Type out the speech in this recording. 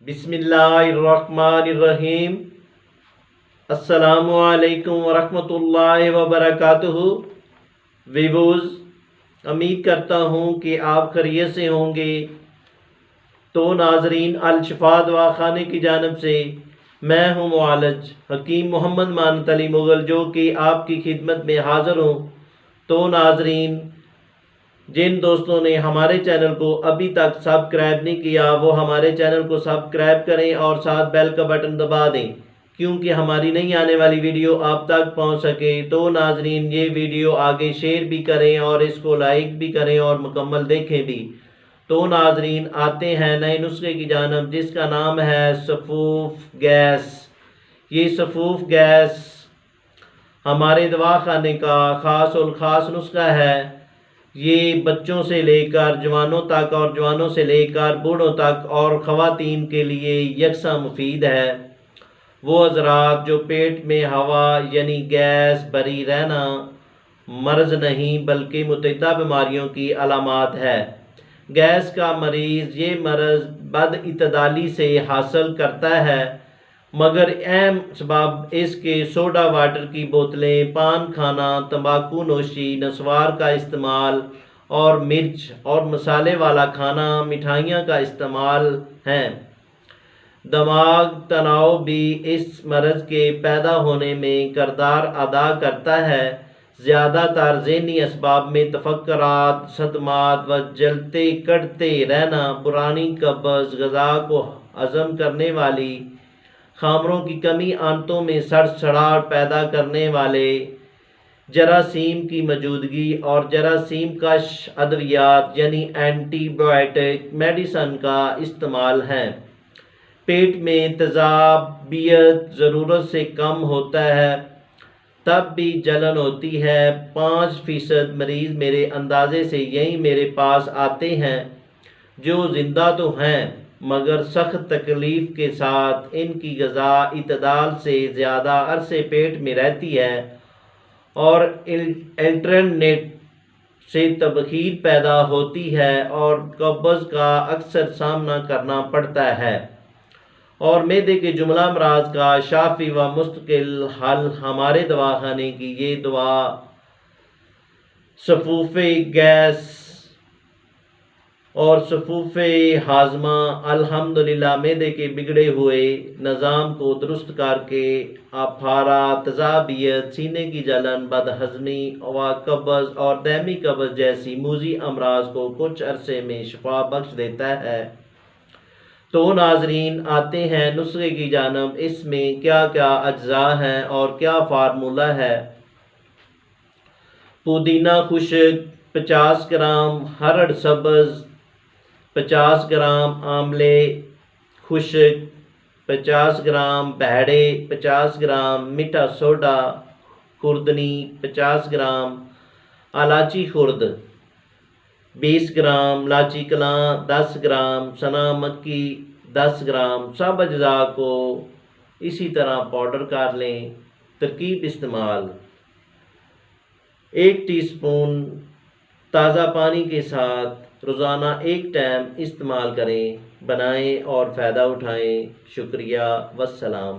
بسم اللہ الرحمن الرحیم۔ السلام علیکم ورحمۃ اللہ وبرکاتہ۔ ویوز، امید کرتا ہوں کہ آپ خیریت سے ہوں گے۔ تو ناظرین، الشفا دوا خانے کی جانب سے میں ہوں معالج حکیم محمد مانت علی مغل، جو کہ آپ کی خدمت میں حاضر ہوں۔ تو ناظرین، جن دوستوں نے ہمارے چینل کو ابھی تک سبسکرائب نہیں کیا وہ ہمارے چینل کو سبسکرائب کریں اور ساتھ بیل کا بٹن دبا دیں، کیونکہ ہماری نئی آنے والی ویڈیو آپ تک پہنچ سکے۔ تو ناظرین، یہ ویڈیو آگے شیئر بھی کریں اور اس کو لائک بھی کریں اور مکمل دیکھیں بھی۔ تو ناظرین، آتے ہیں نئے نسخے کی جانب، جس کا نام ہے سفوف گیس۔ یہ سفوف گیس ہمارے دواخانے کا خاص الخاص نسخہ ہے۔ یہ بچوں سے لے کر جوانوں تک اور جوانوں سے لے کر بوڑھوں تک اور خواتین کے لیے یکساں مفید ہے۔ وہ حضرات جو پیٹ میں ہوا یعنی گیس بھری رہنا مرض نہیں بلکہ متعددہ بیماریوں کی علامات ہے۔ گیس کا مریض یہ مرض بد اعتدالی سے حاصل کرتا ہے، مگر اہم اسباب اس کے سوڈا واٹر کی بوتلیں، پان کھانا، تمباکو نوشی، نسوار کا استعمال اور مرچ اور مسالے والا کھانا، مٹھائیاں کا استعمال ہیں۔ دماغ تناؤ بھی اس مرض کے پیدا ہونے میں کردار ادا کرتا ہے۔ زیادہ تر ذہنی اسباب میں تفکرات، صدمات و جلتے کڑتے رہنا، پرانی قبض، غذا کو ہضم کرنے والی خامروں کی کمی، آنتوں میں سڑسڑاہٹ پیدا کرنے والے جراثیم کی موجودگی اور جراثیم کش ادویات یعنی اینٹی بائیوٹک میڈیسن کا استعمال ہے۔ پیٹ میں تیزابیت ضرورت سے کم ہوتا ہے، تب بھی جلن ہوتی ہے۔ 5% مریض میرے اندازے سے یہی میرے پاس آتے ہیں جو زندہ تو ہیں مگر سخت تکلیف کے ساتھ۔ ان کی غذا اعتدال سے زیادہ عرصے پیٹ میں رہتی ہے اور الٹرنیٹ سے تبخیر پیدا ہوتی ہے اور قبض کا اکثر سامنا کرنا پڑتا ہے، اور معدے کے جملہ امراض کا شافی و مستقل حل ہمارے دواخانے کی یہ دوا سفوف گیس اور سفوف ہاضمہ الحمدللہ معدے کے بگڑے ہوئے نظام کو درست کر کے افارہ، تیزابیت، سینے کی جلن، بد ہضمی و قبض اور دائمی قبض جیسی موذی امراض کو کچھ عرصے میں شفا بخش دیتا ہے۔ تو ناظرین، آتے ہیں نسخے کی جانب۔ اس میں کیا کیا اجزاء ہیں اور کیا فارمولہ ہے۔ پودینہ خشک 50 گرام، ہرڑ سبز 50 گرام، آملے خشک 50 گرام، بہڑے 50 گرام، میٹھا سوڈا خوردنی 50 گرام، الائچی خرد 20 گرام، لاچی کلاں 10 گرام، سنا مکی 10 گرام۔ سب اجزاء کو اسی طرح پاؤڈر کر لیں۔ ترکیب استعمال: 1 ٹی سپون تازہ پانی کے ساتھ روزانہ 1 ٹائم استعمال کریں۔ بنائیں اور فائدہ اٹھائیں۔ شکریہ، والسلام۔